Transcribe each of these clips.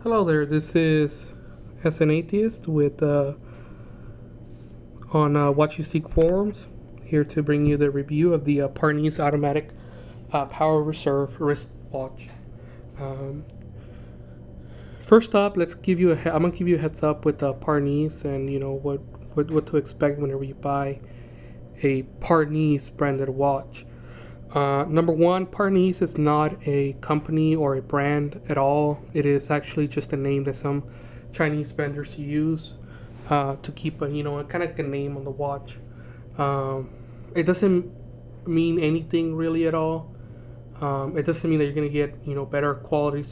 Hello there, this is As an Atheist with on What You Seek forums, here to bring you the review of the Parnis automatic power reserve wristwatch. Um, First up, let's give you I'm gonna give you a heads up with Parnis and what to expect whenever you buy a Parnis branded watch. Number one, Parnis is not a company or a brand at all. It is actually just a name that some Chinese vendors use to keep a kind of like a name on the watch. It doesn't mean anything really at all. It doesn't mean that you're gonna get better quality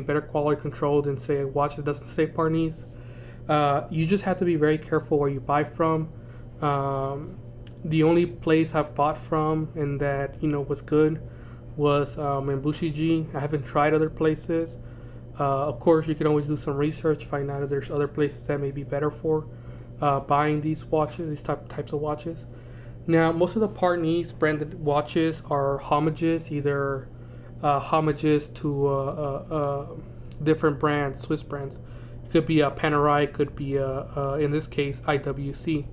better quality control than say a watch that doesn't say Parnis. You just have to be very careful where you buy from. The only place I've bought from and that was good was in Bushiji. I haven't tried other places. Of course, you can always do some research, find out if there's other places that may be better for buying these watches, these types of watches. Now, most of the Parnis branded watches are homages, either homages to different brands, Swiss brands. It could be a Panerai, it could be in this case IWC.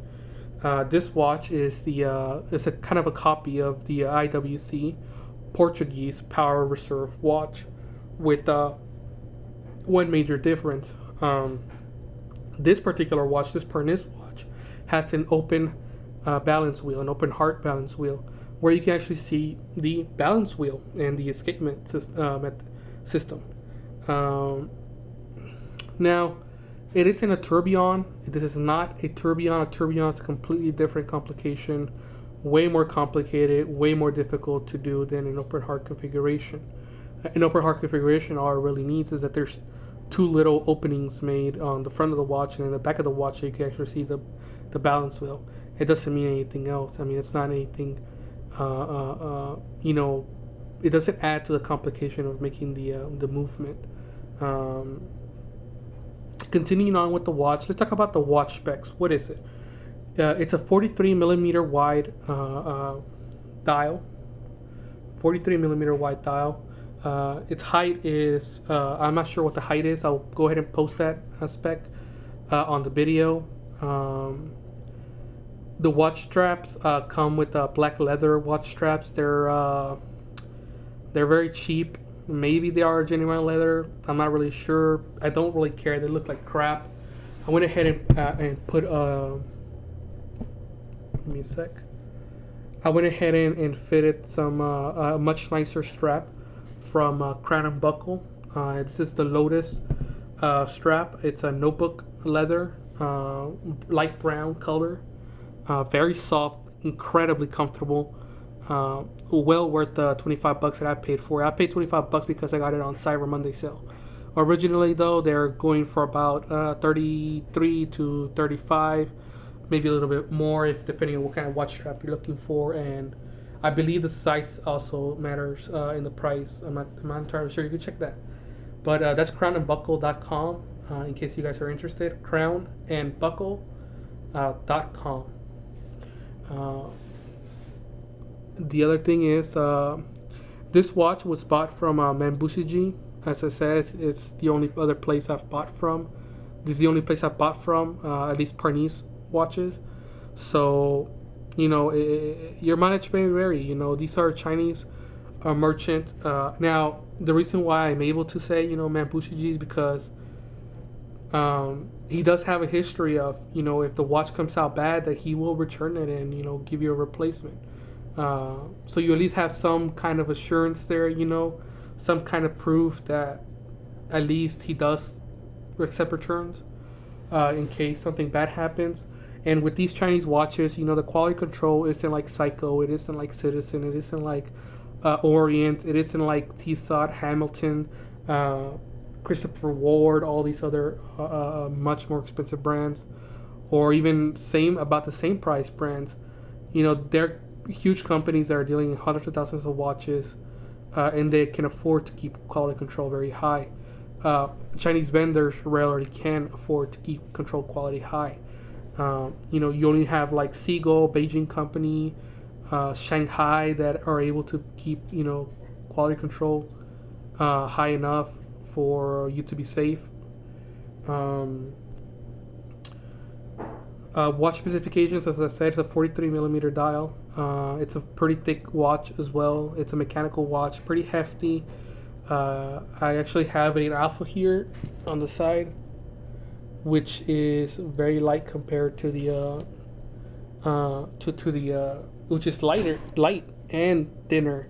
This watch is is a kind of a copy of the IWC Portuguese Power Reserve watch, with one major difference. This particular watch, this Parnis watch, has an open balance wheel, an open heart balance wheel, where you can actually see the balance wheel and the escapement system. Now, it isn't a tourbillon. This is not a tourbillon. A tourbillon is a completely different complication, way more complicated, way more difficult to do than an open heart configuration. An open heart configuration, all it really needs is that there's two little openings made on the front of the watch and in the back of the watch so you can actually see the balance wheel. It doesn't mean anything else. I mean, it's not anything, it doesn't add to the complication of making the movement. Continuing on with the watch, let's talk about the watch specs. What is it? It's a 43 millimeter wide dial. 43 millimeter wide dial. Its height is, I'm not sure what the height is. I'll go ahead and post that spec on the video. The watch straps come with black leather watch straps. They're very cheap. Maybe they are genuine leather. I'm not really sure. I don't really care. They look like crap. I went ahead and put give me a sec. I went ahead and fitted some much nicer strap from Crown & Buckle. This is the Lotus strap. It's a notebook leather, light brown color. Very soft, incredibly comfortable. Well worth the $25 that I paid for it. I paid $25 because I got it on Cyber Monday sale. Originally, though, they're going for about 33 to 35, maybe a little bit more, if depending on what kind of watch strap you're looking for. And I believe the size also matters in the price. I'm not entirely sure. You can check that. But that's crownandbuckle.com in case you guys are interested. Crownandbuckle.com. The other thing is, this watch was bought from Mambushiji. As I said, it's the only other place I've bought from. This is the only place I've bought from, at least Parnis watches. So, your mileage may vary. These are Chinese merchant. Now, the reason why I'm able to say, Mambushiji is because he does have a history of, if the watch comes out bad, that he will return it and, give you a replacement. So you at least have some kind of assurance there, some kind of proof that at least he does accept returns in case something bad happens. And with these Chinese watches, the quality control isn't like Seiko, it isn't like Citizen, it isn't like Orient, it isn't like Tissot, Hamilton, Christopher Ward, all these other much more expensive brands, or even about the same price brands. They're huge companies that are dealing in hundreds of thousands of watches, and they can afford to keep quality control very high. Chinese vendors rarely can afford to keep control quality high. You only have like Seagull, Beijing company, Shanghai that are able to keep quality control high enough for you to be safe. Watch specifications, as I said, it's a 43 millimeter dial. It's a pretty thick watch as well. It's a mechanical watch, pretty hefty. I actually have an alpha here on the side, which is very light compared to the which is light and thinner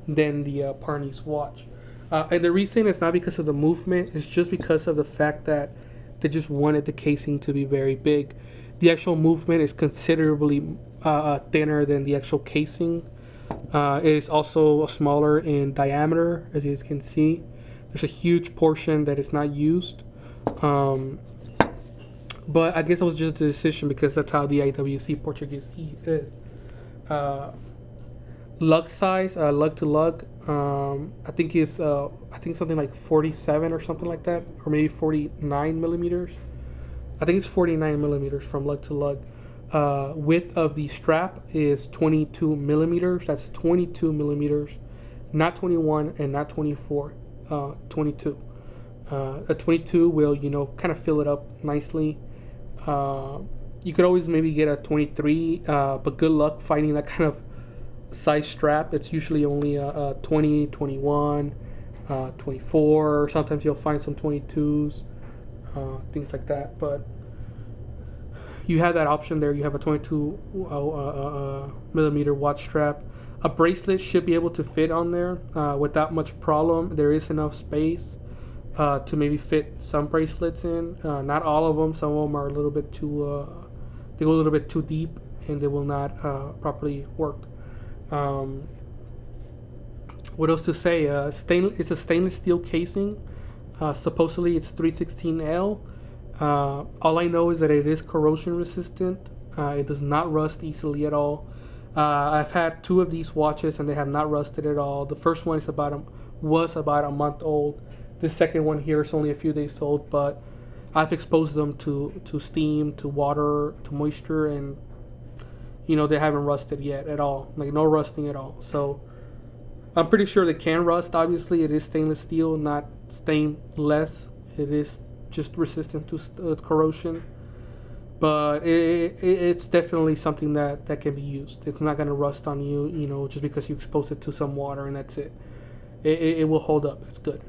than the Parnis watch. And the reason is not because of the movement; it's just because of the fact that they just wanted the casing to be very big. The actual movement is considerably thinner than the actual casing. It is also smaller in diameter, as you can see. There's a huge portion that is not used. But I guess it was just a decision because that's how the IWC Portuguese is. Lug size, lug to lug, I think is something like 47 or something like that, or maybe 49 millimeters. I think it's 49 millimeters from lug to lug. Width of the strap is 22 millimeters. That's 22 millimeters, not 21 and not 24. 22. A 22 will, kind of fill it up nicely. You could always maybe get a 23, but good luck finding that kind of size strap. It's usually only a 20, 21, 24. Sometimes you'll find some 22s, things like that. But you have that option there. You have a 22 millimeter watch strap. A bracelet should be able to fit on there without much problem. There is enough space to maybe fit some bracelets in. Not all of them. Some of them are a little bit too. They go a little bit too deep, and they will not properly work. What else to say? It's a stainless steel casing. Supposedly it's 316L. All I know is that it is corrosion resistant. It does not rust easily at all. I've had 2 of these watches and they have not rusted at all. The first one was about a month old. The second one here is only a few days old, but I've exposed them to steam, to water, to moisture, and they haven't rusted yet at all. Like no rusting at all. So I'm pretty sure they can rust. Obviously, it is stainless steel, not stainless. It is just resistant to corrosion. But it's definitely something that can be used. It's not going to rust on you, just because you expose it to some water and that's it. It will hold up. It's good.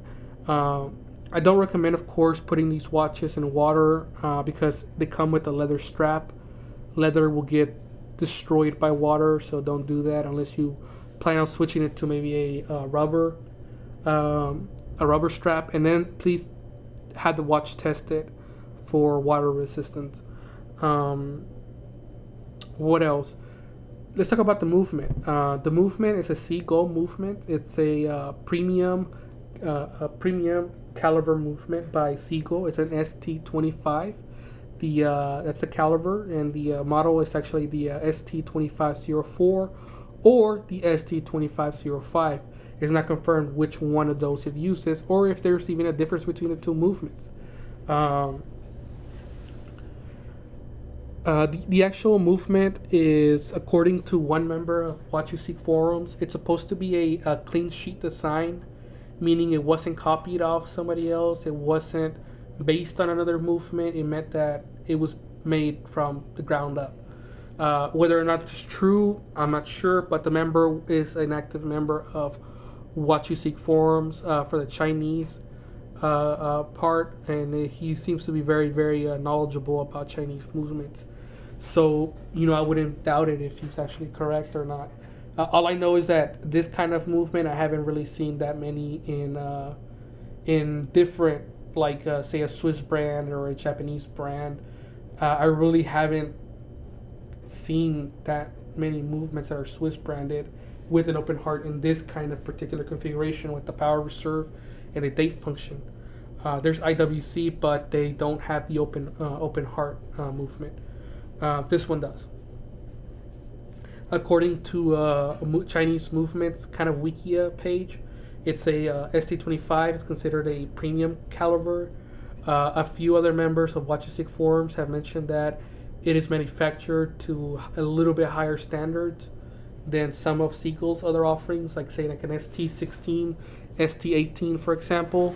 I don't recommend, of course, putting these watches in water because they come with a leather strap. Leather will get destroyed by water, so don't do that unless you plan on switching it to maybe a rubber strap. And then please have the watch tested for water resistance. What else? Let's talk about the movement. The movement is a Seagull movement. It's a premium caliber movement by Seagull. It's an ST25. That's the caliber, and the model is actually the ST2504 or the ST2505. It's not confirmed which one of those it uses, or if there's even a difference between the 2 movements. The actual movement is, according to one member of What You Seek forums, it's supposed to be a clean sheet design, meaning it wasn't copied off somebody else. It wasn't based on another movement. It meant that it was made from the ground up. Whether or not it's true, I'm not sure, but the member is an active member of What You Seek forums for the Chinese part, and he seems to be very, very knowledgeable about Chinese movements. So, I wouldn't doubt it if he's actually correct or not. All I know is that this kind of movement, I haven't really seen that many in different, like say a Swiss brand or a Japanese brand. I really haven't seen that many movements that are Swiss branded with an open heart in this kind of particular configuration with the power reserve and a date function. There's IWC, but they don't have the open heart movement. This one does. According to Chinese movements kind of Wikia page, it's a ST25. It's considered a premium caliber. A few other members of What You Seek forums have mentioned that it is manufactured to a little bit higher standards than some of Seagull's other offerings, like say like an ST16, ST18, for example.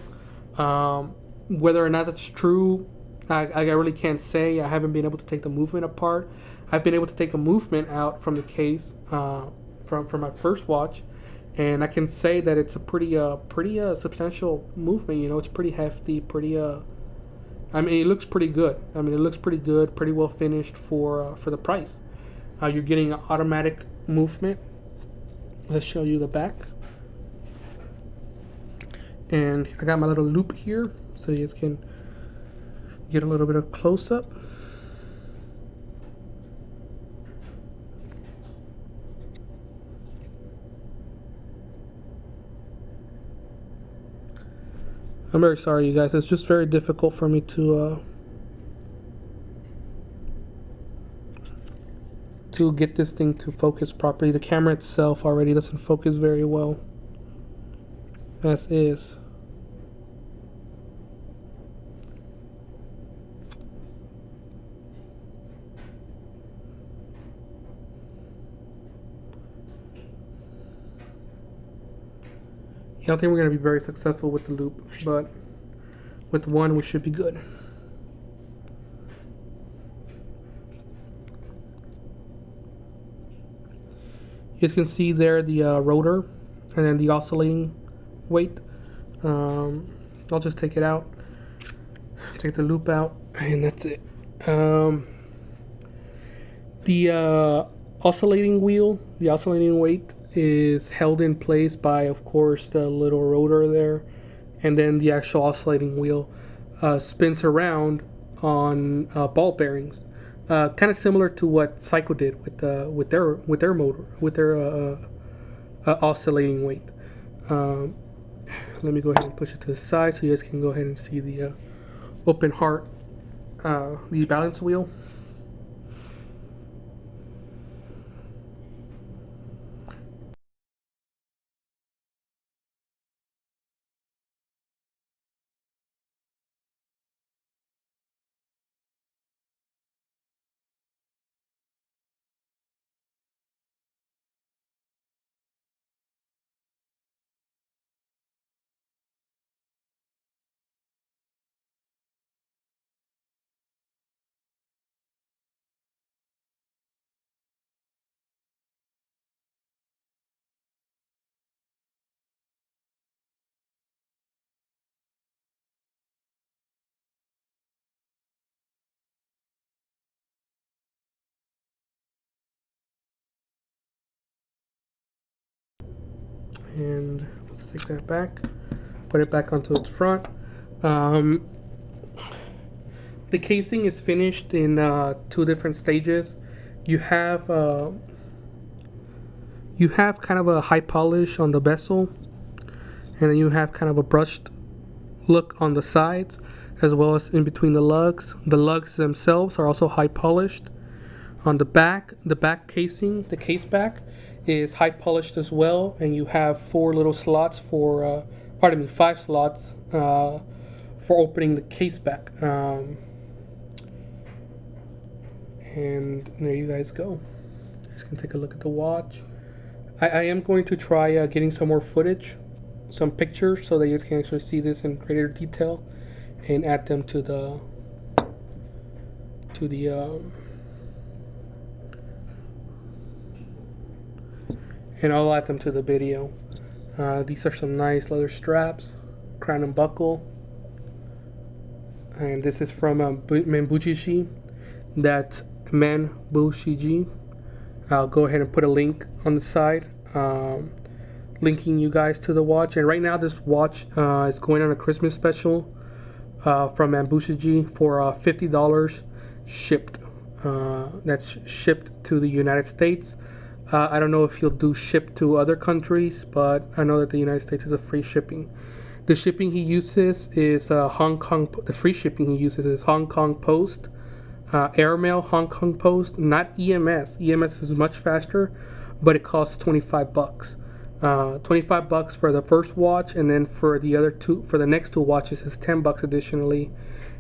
Whether or not that's true, I really can't say. I haven't been able to take the movement apart. I've been able to take a movement out from the case from my first watch, and I can say that it's a pretty substantial movement. You know, it's pretty hefty, pretty I mean, it looks pretty good. I mean, it looks pretty good, pretty well finished for the price. You're getting an automatic movement. Let's show you the back. And I got my little loop here, so you guys can get a little bit of close up. I'm very sorry, you guys. It's just very difficult for me to get this thing to focus properly. The camera itself already doesn't focus very well as is. I don't think we're going to be very successful with the loop, but with one we should be good. You can see there the rotor and then the oscillating weight. I'll just take it out, take the loop out, and that's it. The oscillating wheel, the oscillating weight is held in place by, of course, the little rotor there, and then the actual oscillating wheel spins around on ball bearings, kind of similar to what Seagull did with their motor, with their oscillating weight. Let me go ahead and push it to the side so you guys can go ahead and see the open heart, the balance wheel. And let's take that back, put it back onto its front. The casing is finished in 2 different stages. You have kind of a high polish on the bezel, and then you have kind of a brushed look on the sides, as well as in between the lugs. The lugs themselves are also high polished. On the back casing, the case back, is high polished as well, and you have 4 little slots for, 5 slots for opening the case back. And there you guys go. Just gonna take a look at the watch. I am going to try getting some more footage, some pictures, so that you guys can actually see this in greater detail, and add them to the and I'll add them to the video. These are some nice leather straps, crown and buckle, and this is from Menbuchiji. That's Menbuchiji. I'll go ahead and put a link on the side, linking you guys to the watch. And right now this watch is going on a Christmas special from Menbuchiji for $50 shipped. That's shipped to the United States. I don't know if he'll do ship to other countries, but I know that the United States is a free shipping. The shipping he uses is Hong Kong. The free shipping he uses is Hong Kong Post, airmail Hong Kong Post, not EMS. EMS is much faster, but it costs $25. $25 for the first watch, and then for the other two, for the next 2 watches, is $10 additionally,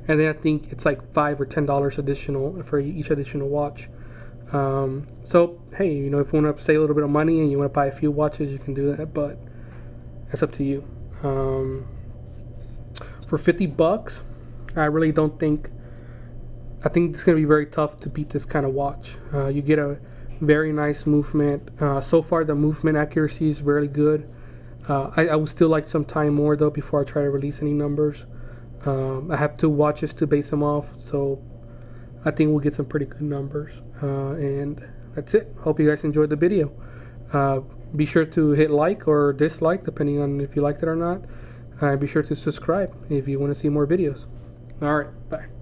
and then I think it's like $5 or $10 additional for each additional watch. So hey, you know, if you want to save a little bit of money and you want to buy a few watches, you can do that, but that's up to you. for 50 bucks, I really don't think, I think it's going to be very tough to beat this kind of watch. You get a very nice movement. So far the movement accuracy is really good. I would still like some time more though before I try to release any numbers. I have 2 watches to base them off, so I think we'll get some pretty good numbers. And that's it. Hope you guys enjoyed the video. Be sure to hit like or dislike depending on if you liked it or not. Be sure to subscribe if you want to see more videos. Alright, bye.